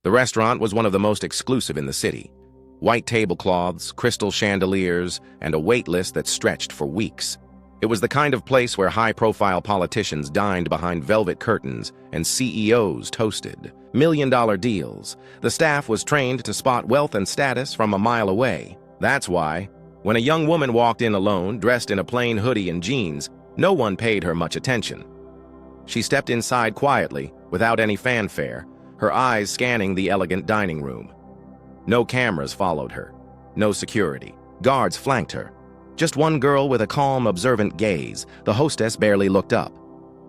The restaurant was one of the most exclusive in the city. White tablecloths, crystal chandeliers, and a wait list that stretched for weeks. It was the kind of place where high-profile politicians dined behind velvet curtains and CEOs toasted million-dollar deals. The staff was trained to spot wealth and status from a mile away. That's why, when a young woman walked in alone, dressed in a plain hoodie and jeans, no one paid her much attention. She stepped inside quietly, without any fanfare, her eyes scanning the elegant dining room. No cameras followed her. No security. Guards flanked her. Just one girl with a calm, observant gaze. The hostess barely looked up.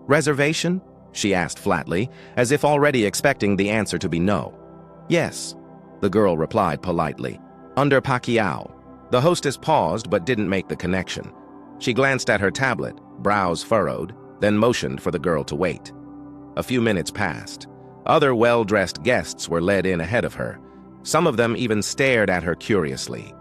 "Reservation?" she asked flatly, as if already expecting the answer to be no. "Yes," the girl replied politely. "Under Pacquiao." The hostess paused but didn't make the connection. She glanced at her tablet, brows furrowed, then motioned for the girl to wait. A few minutes passed. Other well-dressed guests were led in ahead of her. Some of them even stared at her curiously.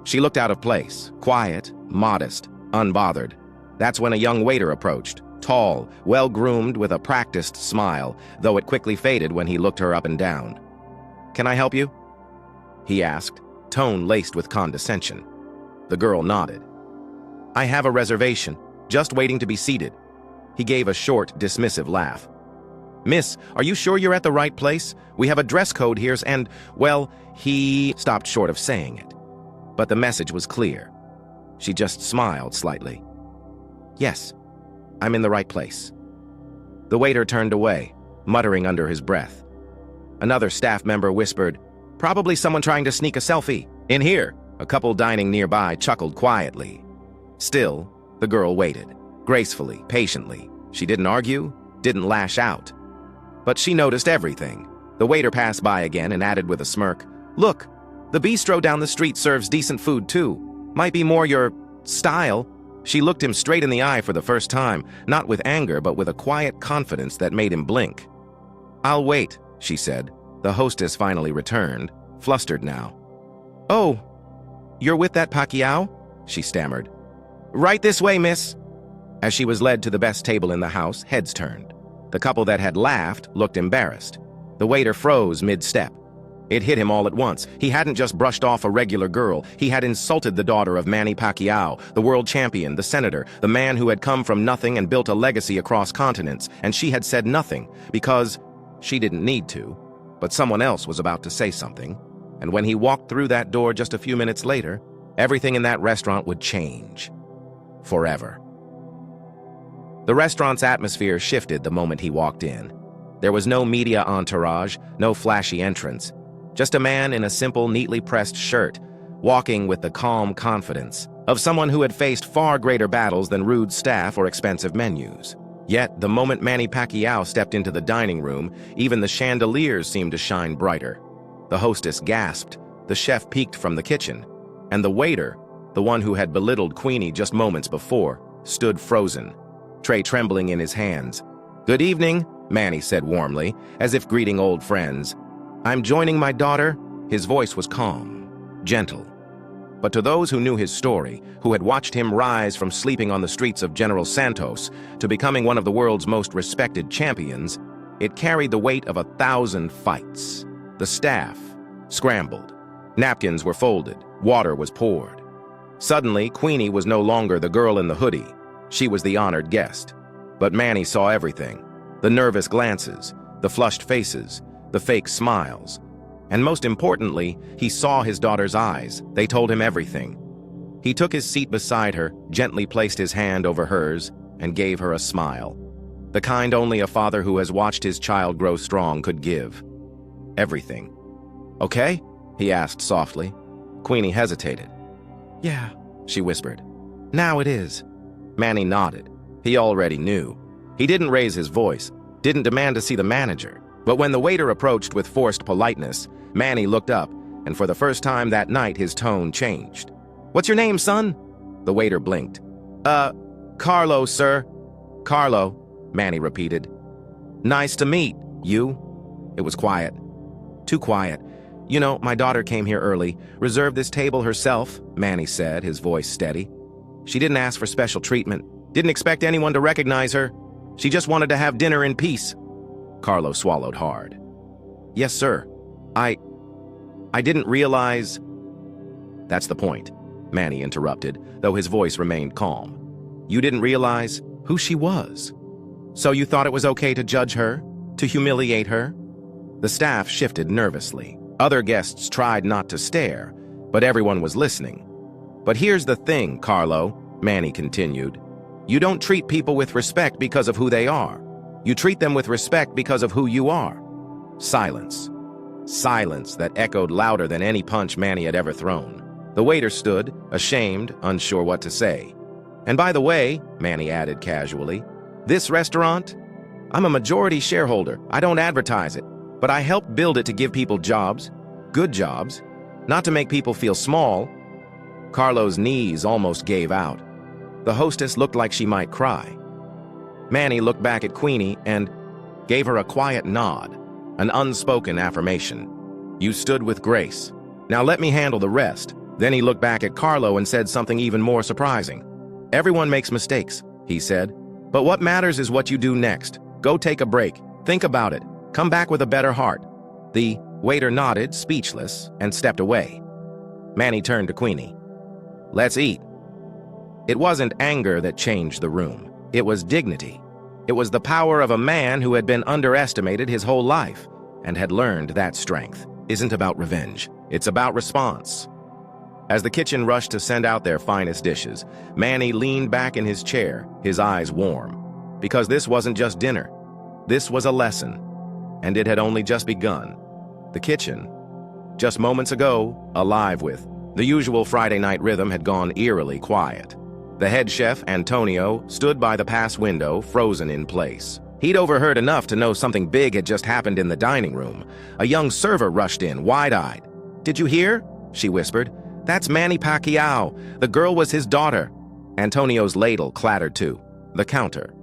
She looked out of place, quiet, modest, unbothered. That's when a young waiter approached, tall, well-groomed with a practiced smile, though it quickly faded when he looked her up and down. "Can I help you?" he asked, tone laced with condescension. The girl nodded. "I have a reservation, just waiting to be seated." He gave a short, dismissive laugh. "Miss, are you sure you're at the right place? We have a dress code here and, well," he stopped short of saying it. But the message was clear. She just smiled slightly. "Yes, I'm in the right place." The waiter turned away, muttering under his breath. Another staff member whispered, "Probably someone trying to sneak a selfie. In here." A couple dining nearby chuckled quietly. Still, the girl waited, gracefully, patiently. She didn't argue, didn't lash out. But she noticed everything. The waiter passed by again and added with a smirk, "Look, the bistro down the street serves decent food too. Might be more your style." She looked him straight in the eye for the first time, not with anger but with a quiet confidence that made him blink. "I'll wait," she said. The hostess finally returned, flustered now. "Oh, you're with that Pacquiao?" she stammered. "Right this way, miss." As she was led to the best table in the house, heads turned. The couple that had laughed looked embarrassed. The waiter froze mid-step. It hit him all at once. He hadn't just brushed off a regular girl. He had insulted the daughter of Manny Pacquiao, the world champion, the senator, the man who had come from nothing and built a legacy across continents, and she had said nothing, because she didn't need to. But someone else was about to say something, and when he walked through that door just a few minutes later, everything in that restaurant would change. Forever. The restaurant's atmosphere shifted the moment he walked in. There was no media entourage, no flashy entrance. Just a man in a simple, neatly pressed shirt, walking with the calm confidence of someone who had faced far greater battles than rude staff or expensive menus. Yet, the moment Manny Pacquiao stepped into the dining room, even the chandeliers seemed to shine brighter. The hostess gasped, the chef peeked from the kitchen, and the waiter, the one who had belittled Queenie just moments before, stood frozen, tray trembling in his hands. "Good evening," Manny said warmly, as if greeting old friends. "I'm joining my daughter." His voice was calm, gentle. But to those who knew his story, who had watched him rise from sleeping on the streets of General Santos to becoming one of the world's most respected champions, it carried the weight of 1,000 fights. The staff scrambled. Napkins were folded. Water was poured. Suddenly, Queenie was no longer the girl in the hoodie. She was the honored guest. But Manny saw everything. The nervous glances, the flushed faces, the fake smiles. And most importantly, he saw his daughter's eyes. They told him everything. He took his seat beside her, gently placed his hand over hers, and gave her a smile. The kind only a father who has watched his child grow strong could give. Everything. "Okay?" he asked softly. Queenie hesitated. "Yeah," she whispered. "Now it is." Manny nodded. He already knew. He didn't raise his voice, didn't demand to see the manager. But when the waiter approached with forced politeness, Manny looked up, and for the first time that night his tone changed. "What's your name, son?" The waiter blinked. Carlo, sir." "Carlo," Manny repeated. "Nice to meet you." It was quiet. Too quiet. "You know, my daughter came here early, reserved this table herself," Manny said, his voice steady. "She didn't ask for special treatment, didn't expect anyone to recognize her. She just wanted to have dinner in peace." Carlo swallowed hard. "Yes, sir." I didn't realize... That's the point, Manny interrupted, though his voice remained calm. You didn't realize who she was. So you thought it was okay to judge her? To humiliate her? The staff shifted nervously. Other guests tried not to stare, but everyone was listening. But here's the thing, Carlo, Manny continued. You don't treat people with respect because of who they are. You treat them with respect because of who you are. Silence. Silence that echoed louder than any punch Manny had ever thrown. The waiter stood, ashamed, unsure what to say. And by the way, Manny added casually, this restaurant? I'm a majority shareholder. I don't advertise it, but I help build it to give people jobs, good jobs, not to make people feel small. Carlo's knees almost gave out. The hostess looked like she might cry. Manny looked back at Queenie and gave her a quiet nod, an unspoken affirmation. You stood with grace. Now let me handle the rest. Then he looked back at Carlo and said something even more surprising. Everyone makes mistakes, he said, but what matters is what you do next. Go take a break. Think about it. Come back with a better heart. The waiter nodded, speechless, and stepped away. Manny turned to Queenie. Let's eat. It wasn't anger that changed the room. It was dignity. It was the power of a man who had been underestimated his whole life and had learned that strength isn't about revenge. It's about response. As the kitchen rushed to send out their finest dishes, Manny leaned back in his chair, his eyes warm. Because this wasn't just dinner. This was a lesson, and it had only just begun. The kitchen, just moments ago, alive with the usual Friday night rhythm, had gone eerily quiet. The head chef, Antonio, stood by the pass window, frozen in place. He'd overheard enough to know something big had just happened in the dining room. A young server rushed in, wide-eyed. Did you hear? She whispered. That's Manny Pacquiao. The girl was his daughter. Antonio's ladle clattered to the counter.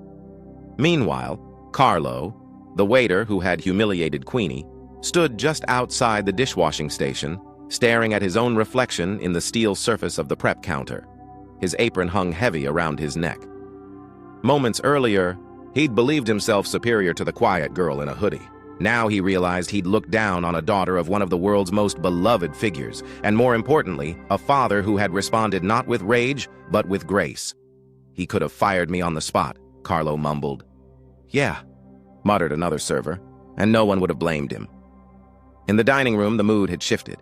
Meanwhile, Carlo, the waiter who had humiliated Queenie, stood just outside the dishwashing station, staring at his own reflection in the steel surface of the prep counter. His apron hung heavy around his neck. Moments earlier, he'd believed himself superior to the quiet girl in a hoodie. Now he realized he'd looked down on a daughter of one of the world's most beloved figures, and more importantly, a father who had responded not with rage, but with grace. He could have fired me on the spot, Carlo mumbled. Yeah, muttered another server, and no one would have blamed him. In the dining room, the mood had shifted.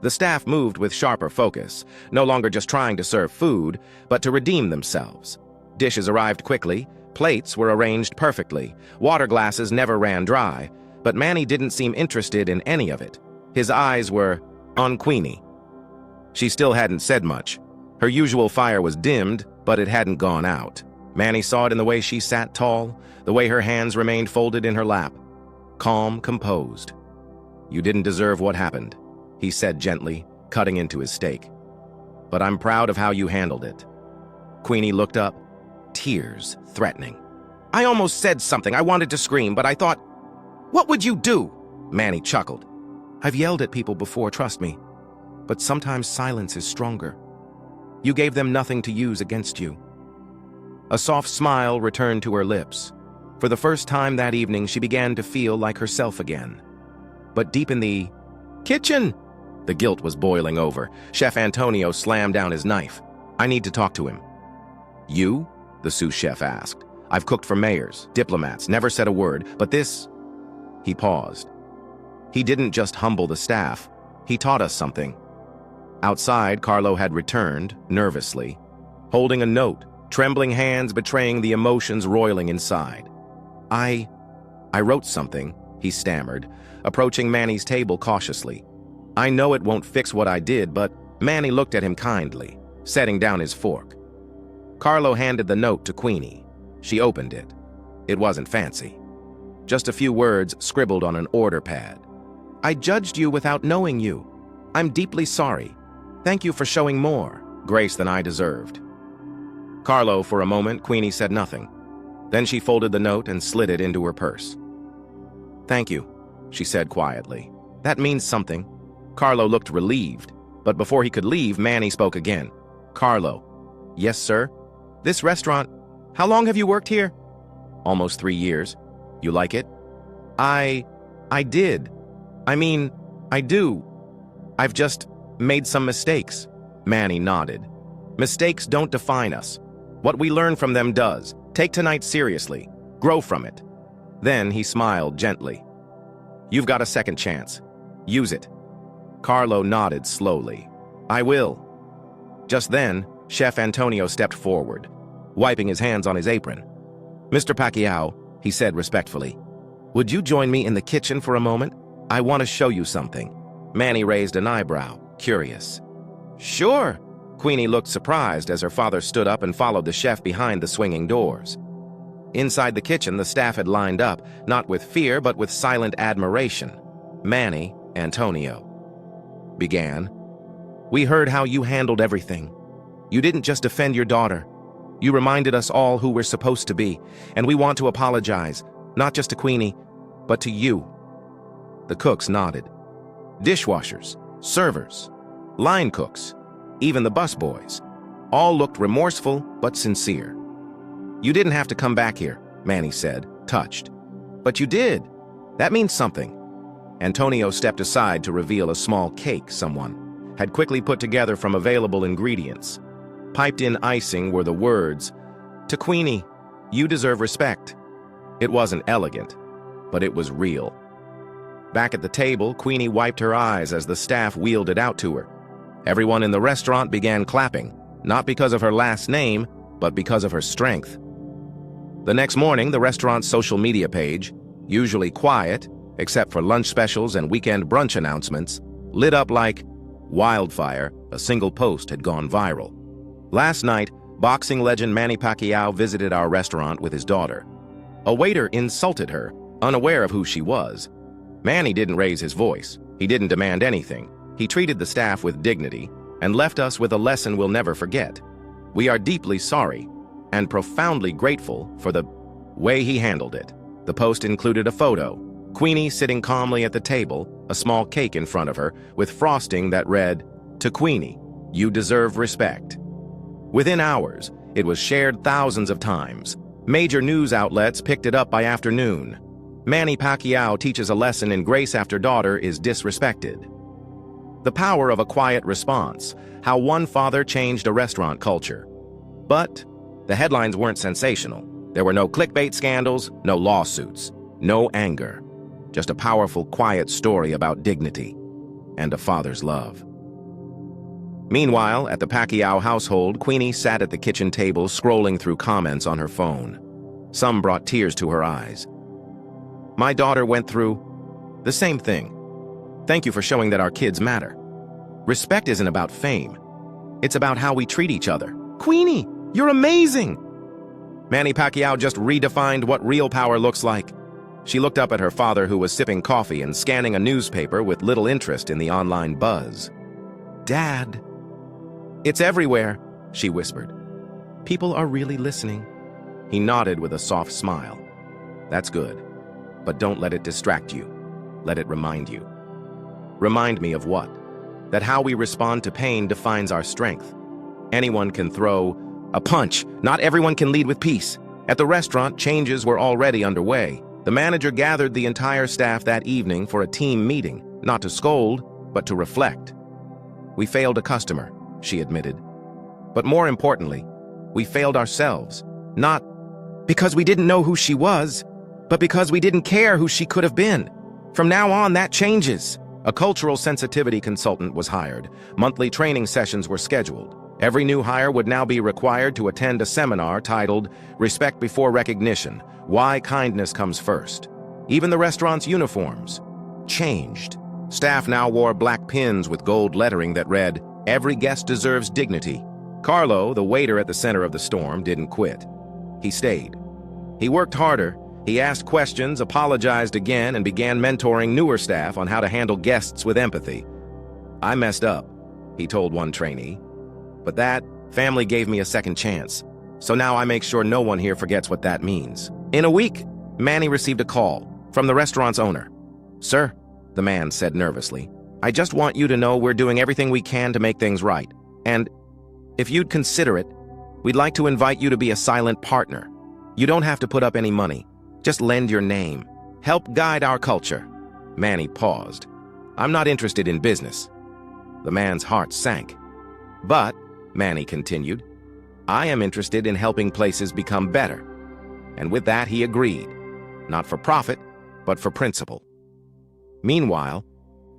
The staff moved with sharper focus, no longer just trying to serve food, but to redeem themselves. Dishes arrived quickly, plates were arranged perfectly, water glasses never ran dry, but Manny didn't seem interested in any of it. His eyes were on Queenie. She still hadn't said much. Her usual fire was dimmed, but it hadn't gone out. Manny saw it in the way she sat tall, the way her hands remained folded in her lap. Calm, composed. You didn't deserve what happened, he said gently, cutting into his steak. But I'm proud of how you handled it. Queenie looked up, tears threatening. I almost said something. I wanted to scream, but I thought, what would you do? Manny chuckled. I've yelled at people before, trust me. But sometimes silence is stronger. You gave them nothing to use against you. A soft smile returned to her lips. For the first time that evening, she began to feel like herself again. But deep in the kitchen, the guilt was boiling over. Chef Antonio slammed down his knife. I need to talk to him. You? The sous chef asked. I've cooked for mayors, diplomats, never said a word, but this... He paused. He didn't just humble the staff. He taught us something. Outside, Carlo had returned, nervously, holding a note, trembling hands betraying the emotions roiling inside. I wrote something, he stammered, approaching Manny's table cautiously. I know it won't fix what I did, but Manny looked at him kindly, setting down his fork. Carlo handed the note to Queenie. She opened it. It wasn't fancy. Just a few words scribbled on an order pad. I judged you without knowing you. I'm deeply sorry. Thank you for showing more grace than I deserved. Carlo, for a moment, Queenie said nothing. Then she folded the note and slid it into her purse. Thank you, she said quietly. That means something. Carlo looked relieved, but before he could leave, Manny spoke again. Carlo. Yes, sir? This restaurant, how long have you worked here? Almost 3 years. You like it? I did. I mean, I do. I've just made some mistakes. Manny nodded. Mistakes don't define us. What we learn from them does. Take tonight seriously. Grow from it. Then he smiled gently. You've got a second chance. Use it. Carlo nodded slowly. I will. Just then, Chef Antonio stepped forward, wiping his hands on his apron. Mr. Pacquiao, he said respectfully, would you join me in the kitchen for a moment? I want to show you something. Manny raised an eyebrow, curious. Sure. Queenie looked surprised as her father stood up and followed the chef behind the swinging doors. Inside the kitchen, the staff had lined up, not with fear, but with silent admiration. Manny, Antonio, began. We heard how you handled everything. You didn't just defend your daughter. You reminded us all who we're supposed to be, and we want to apologize, not just to Queenie, but to you. The cooks nodded. Dishwashers, servers, line cooks, even the busboys, all looked remorseful but sincere. You didn't have to come back here, Manny said, touched. But you did. That means something. Antonio stepped aside to reveal a small cake someone had quickly put together from available ingredients. Piped in icing were the words, to Queenie, you deserve respect. It wasn't elegant, but it was real. Back at the table, Queenie wiped her eyes as the staff wheeled it out to her. Everyone in the restaurant began clapping, not because of her last name, but because of her strength. The next morning, the restaurant's social media page, usually quiet, except for lunch specials and weekend brunch announcements, lit up like wildfire. A single post had gone viral. Last night, boxing legend Manny Pacquiao visited our restaurant with his daughter. A waiter insulted her, unaware of who she was. Manny didn't raise his voice. He didn't demand anything. He treated the staff with dignity and left us with a lesson we'll never forget. We are deeply sorry and profoundly grateful for the way he handled it. The post included a photo, Queenie sitting calmly at the table, a small cake in front of her, with frosting that read, to Queenie, you deserve respect. Within hours, it was shared thousands of times. Major news outlets picked it up by afternoon. Manny Pacquiao teaches a lesson in grace after daughter is disrespected. The power of a quiet response, how one father changed a restaurant culture. But the headlines weren't sensational. There were no clickbait scandals, no lawsuits, no anger. Just a powerful, quiet story about dignity and a father's love. Meanwhile, at the Pacquiao household, Queenie sat at the kitchen table scrolling through comments on her phone. Some brought tears to her eyes. My daughter went through the same thing. Thank you for showing that our kids matter. Respect isn't about fame. It's about how we treat each other. Queenie, you're amazing! Manny Pacquiao just redefined what real power looks like. She looked up at her father, who was sipping coffee and scanning a newspaper with little interest in the online buzz. Dad. It's everywhere, she whispered. People are really listening. He nodded with a soft smile. That's good, but don't let it distract you. Let it remind you. Remind me of what? That how we respond to pain defines our strength. Anyone can throw a punch. Not everyone can lead with peace. At the restaurant, changes were already underway. The manager gathered the entire staff that evening for a team meeting, not to scold, but to reflect. We failed a customer, she admitted. But more importantly, we failed ourselves. Not because we didn't know who she was, but because we didn't care who she could have been. From now on, that changes. A cultural sensitivity consultant was hired. Monthly training sessions were scheduled. Every new hire would now be required to attend a seminar titled Respect Before Recognition, Why Kindness Comes First. Even the restaurant's uniforms changed. Staff now wore black pins with gold lettering that read, Every guest deserves dignity. Carlo, the waiter at the center of the storm, didn't quit. He stayed. He worked harder. He asked questions, apologized again, and began mentoring newer staff on how to handle guests with empathy. I messed up, he told one trainee. But that family gave me a second chance. So now I make sure no one here forgets what that means. In a week, Manny received a call from the restaurant's owner. Sir, the man said nervously, I just want you to know we're doing everything we can to make things right. And if you'd consider it, we'd like to invite you to be a silent partner. You don't have to put up any money. Just lend your name. Help guide our culture. Manny paused. I'm not interested in business." The man's heart sank. "But," Manny continued, "I am interested in helping places become better." And with that, he agreed. Not for profit, but for principle. Meanwhile,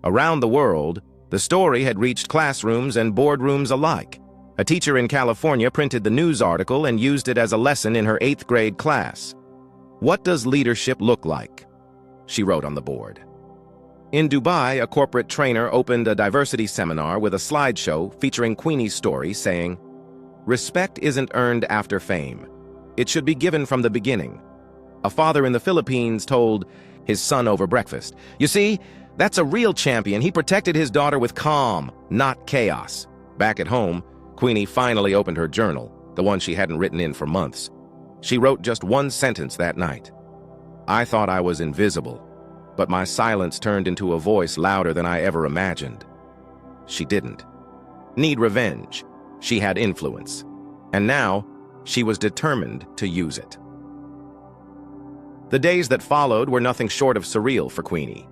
around the world, the story had reached classrooms and boardrooms alike. A teacher in California printed the news article and used it as a lesson in her 8th grade class. "What does leadership look like?" she wrote on the board. In Dubai, a corporate trainer opened a diversity seminar with a slideshow featuring Queenie's story saying, "Respect isn't earned after fame. It should be given from the beginning." A father in the Philippines told his son over breakfast, "You see, that's a real champion. He protected his daughter with calm, not chaos." Back at home, Queenie finally opened her journal, the one she hadn't written in for months. She wrote just one sentence that night. "I thought I was invisible, but my silence turned into a voice louder than I ever imagined." She didn't need revenge. She had influence. And now, she was determined to use it. The days that followed were nothing short of surreal for Queenie.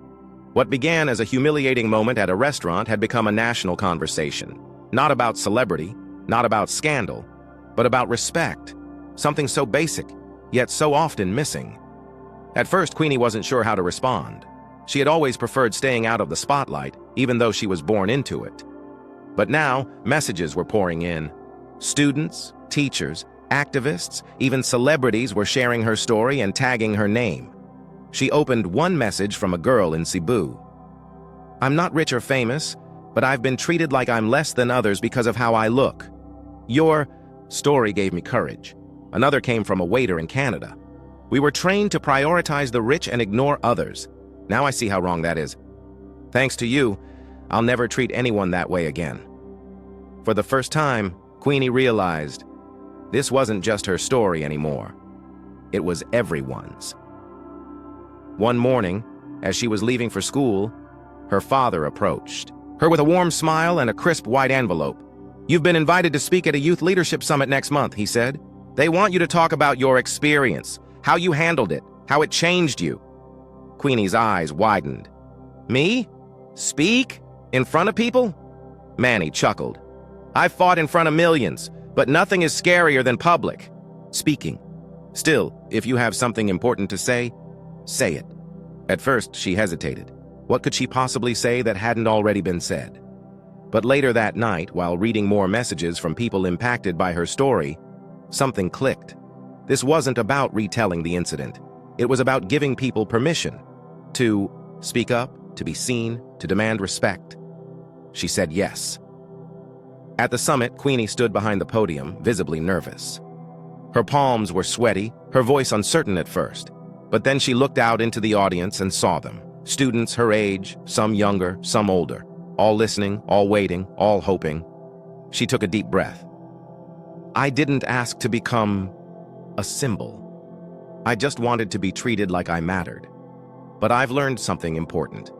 What began as a humiliating moment at a restaurant had become a national conversation. Not about celebrity, not about scandal, but about respect. Something so basic, yet so often missing. At first, Queenie wasn't sure how to respond. She had always preferred staying out of the spotlight, even though she was born into it. But now, messages were pouring in. Students, teachers, activists, even celebrities were sharing her story and tagging her name. She opened one message from a girl in Cebu. "I'm not rich or famous, but I've been treated like I'm less than others because of how I look. Your story gave me courage." Another came from a waiter in Canada. "We were trained to prioritize the rich and ignore others. Now I see how wrong that is. Thanks to you, I'll never treat anyone that way again." For the first time, Queenie realized this wasn't just her story anymore. It was everyone's. One morning, as she was leaving for school, her father approached her with a warm smile and a crisp white envelope. "You've been invited to speak at a youth leadership summit next month," he said. "They want you to talk about your experience, how you handled it, how it changed you." Queenie's eyes widened. "Me? Speak? In front of people?" Manny chuckled. "I've fought in front of millions, but nothing is scarier than public speaking. Still, if you have something important to say it." At first, she hesitated. What could she possibly say that hadn't already been said? But later that night, while reading more messages from people impacted by her story, something clicked. This wasn't about retelling the incident. It was about giving people permission to speak up, to be seen, to demand respect. She said yes. At the summit, Queenie stood behind the podium, visibly nervous. Her palms were sweaty, her voice uncertain at first. But then she looked out into the audience and saw them. Students her age, some younger, some older. All listening, all waiting, all hoping. She took a deep breath. "I didn't ask to become a symbol. I just wanted to be treated like I mattered. But I've learned something important.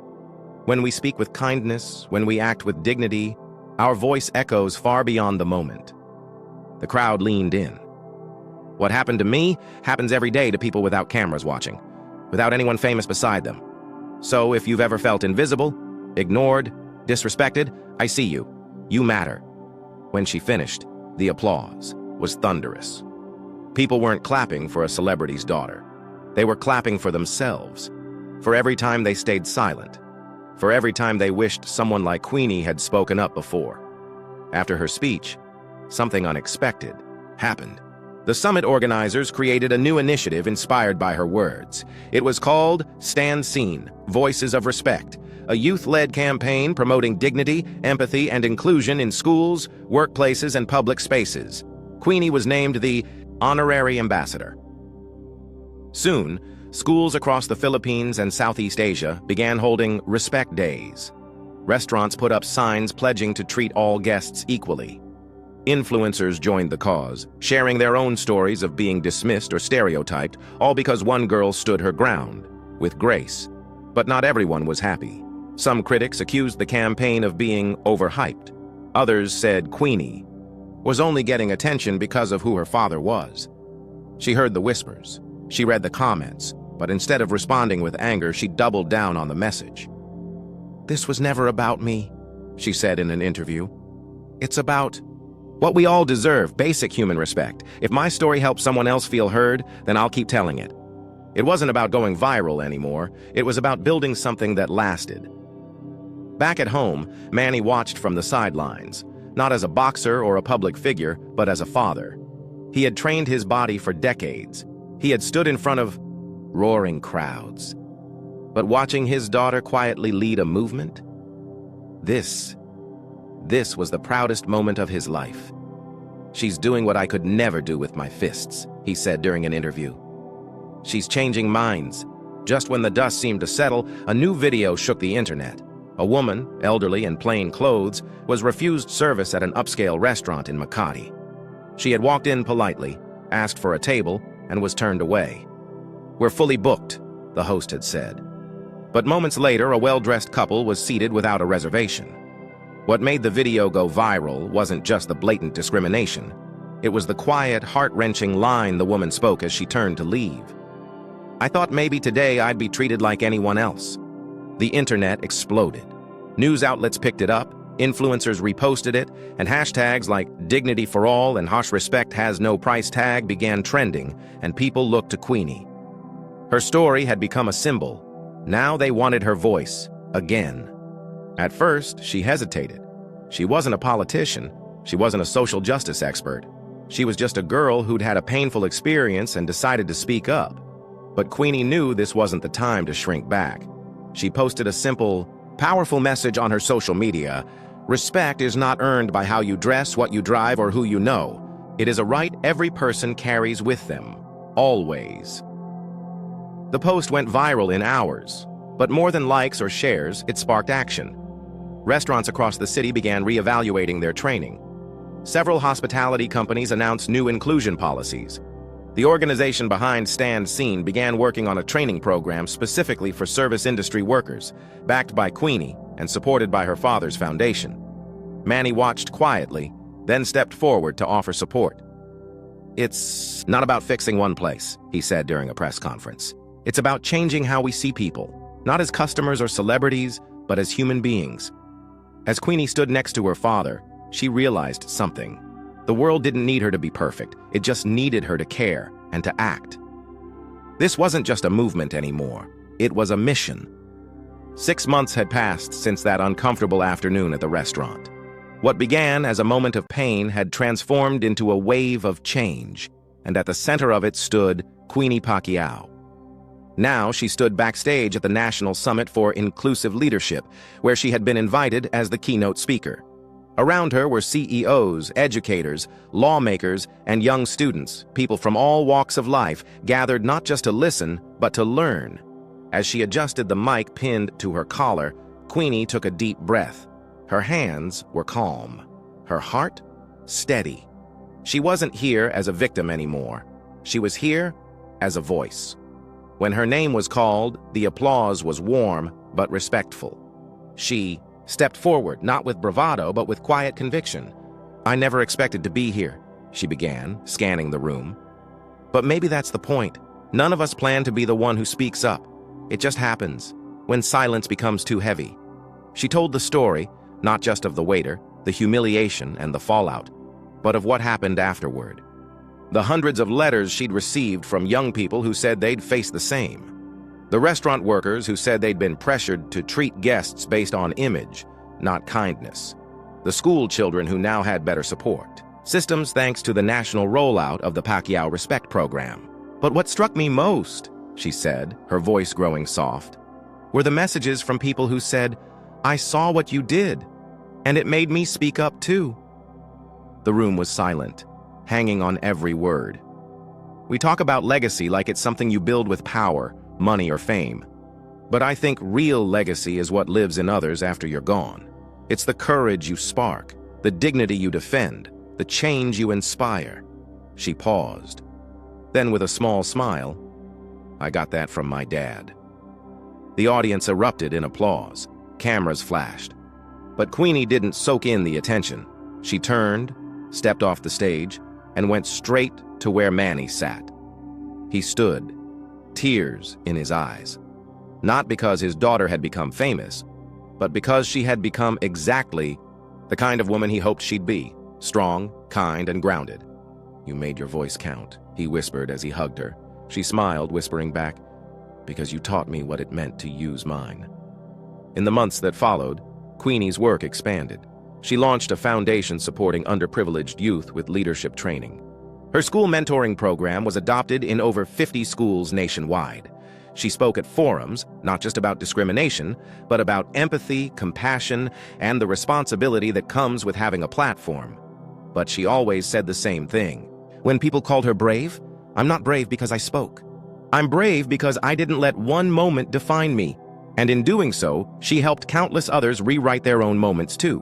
When we speak with kindness, when we act with dignity, our voice echoes far beyond the moment." The crowd leaned in. "What happened to me happens every day to people without cameras watching, without anyone famous beside them. So if you've ever felt invisible, ignored, disrespected, I see you. You matter." When she finished, the applause was thunderous. People weren't clapping for a celebrity's daughter. They were clapping for themselves, for every time they stayed silent, for every time they wished someone like Queenie had spoken up before. After her speech, something unexpected happened. The summit organizers created a new initiative inspired by her words. It was called Stand Seen, Voices of Respect, a youth-led campaign promoting dignity, empathy, and inclusion in schools, workplaces, and public spaces. Queenie was named the honorary ambassador. Soon, schools across the Philippines and Southeast Asia began holding Respect Days. Restaurants put up signs pledging to treat all guests equally. Influencers joined the cause, sharing their own stories of being dismissed or stereotyped, all because one girl stood her ground, with grace. But not everyone was happy. Some critics accused the campaign of being overhyped. Others said Queenie was only getting attention because of who her father was. She heard the whispers. She read the comments, but instead of responding with anger, she doubled down on the message. "This was never about me," she said in an interview. "It's about what we all deserve, basic human respect. If my story helps someone else feel heard, then I'll keep telling it." It wasn't about going viral anymore. It was about building something that lasted. Back at home, Manny watched from the sidelines, not as a boxer or a public figure, but as a father. He had trained his body for decades. He had stood in front of roaring crowds. But watching his daughter quietly lead a movement, this was the proudest moment of his life. "She's doing what I could never do with my fists," he said during an interview. "She's changing minds." Just when the dust seemed to settle, a new video shook the internet. A woman, elderly and plain clothes, was refused service at an upscale restaurant in Makati. She had walked in politely, asked for a table, and was turned away. "We're fully booked," the host had said. But moments later, a well-dressed couple was seated without a reservation. What made the video go viral wasn't just the blatant discrimination. It was the quiet, heart-wrenching line the woman spoke as she turned to leave. "I thought maybe today I'd be treated like anyone else." The internet exploded. News outlets picked it up, influencers reposted it, and hashtags like "Dignity for All" and "Harsh Respect Has No Price Tag" began trending, and people looked to Queenie. Her story had become a symbol. Now they wanted her voice, again. At first, she hesitated. She wasn't a politician. She wasn't a social justice expert. She was just a girl who'd had a painful experience and decided to speak up. But Queenie knew this wasn't the time to shrink back. She posted a simple, powerful message on her social media. "Respect is not earned by how you dress, what you drive, or who you know. It is a right every person carries with them, always." The post went viral in hours, but more than likes or shares, it sparked action. Restaurants across the city began reevaluating their training. Several hospitality companies announced new inclusion policies. The organization behind Stand Seen began working on a training program specifically for service industry workers, backed by Queenie and supported by her father's foundation. Manny watched quietly, then stepped forward to offer support. "It's not about fixing one place," he said during a press conference. "It's about changing how we see people, not as customers or celebrities, but as human beings." As Queenie stood next to her father, she realized something. The world didn't need her to be perfect. It just needed her to care and to act. This wasn't just a movement anymore. It was a mission. 6 months had passed since that uncomfortable afternoon at the restaurant. What began as a moment of pain had transformed into a wave of change, and at the center of it stood Manny Pacquiao. Now she stood backstage at the National Summit for Inclusive Leadership, where she had been invited as the keynote speaker. Around her were CEOs, educators, lawmakers, and young students, people from all walks of life, gathered not just to listen, but to learn. As she adjusted the mic pinned to her collar, Queenie took a deep breath. Her hands were calm, her heart steady. She wasn't here as a victim anymore. She was here as a voice. When her name was called, the applause was warm but respectful. She stepped forward, not with bravado, but with quiet conviction. "I never expected to be here," she began, scanning the room. "But maybe that's the point. None of us plan to be the one who speaks up. It just happens, when silence becomes too heavy." She told the story, not just of the waiter, the humiliation and the fallout, but of what happened afterward. The hundreds of letters she'd received from young people who said they'd face the same. The restaurant workers who said they'd been pressured to treat guests based on image, not kindness. The school children who now had better support. Systems thanks to the national rollout of the Pacquiao Respect Program. "But what struck me most," she said, her voice growing soft, "were the messages from people who said, 'I saw what you did, and it made me speak up too.'" The room was silent, hanging on every word. We talk about legacy like it's something you build with power, money, or fame. But I think real legacy is what lives in others after you're gone. It's the courage you spark, the dignity you defend, the change you inspire. She paused. Then, with a small smile, "I got that from my dad." The audience erupted in applause. Cameras flashed. But Queenie didn't soak in the attention. She turned, stepped off the stage, and went straight to where Manny sat. He stood, tears in his eyes. Not because his daughter had become famous, but because she had become exactly the kind of woman he hoped she'd be, strong, kind, and grounded. "You made your voice count," he whispered as he hugged her. She smiled, whispering back, "Because you taught me what it meant to use mine." In the months that followed, Queenie's work expanded. She launched a foundation supporting underprivileged youth with leadership training. Her school mentoring program was adopted in over 50 schools nationwide. She spoke at forums, not just about discrimination, but about empathy, compassion, and the responsibility that comes with having a platform. But she always said the same thing. When people called her brave, "I'm not brave because I spoke. I'm brave because I didn't let one moment define me." And in doing so, she helped countless others rewrite their own moments too.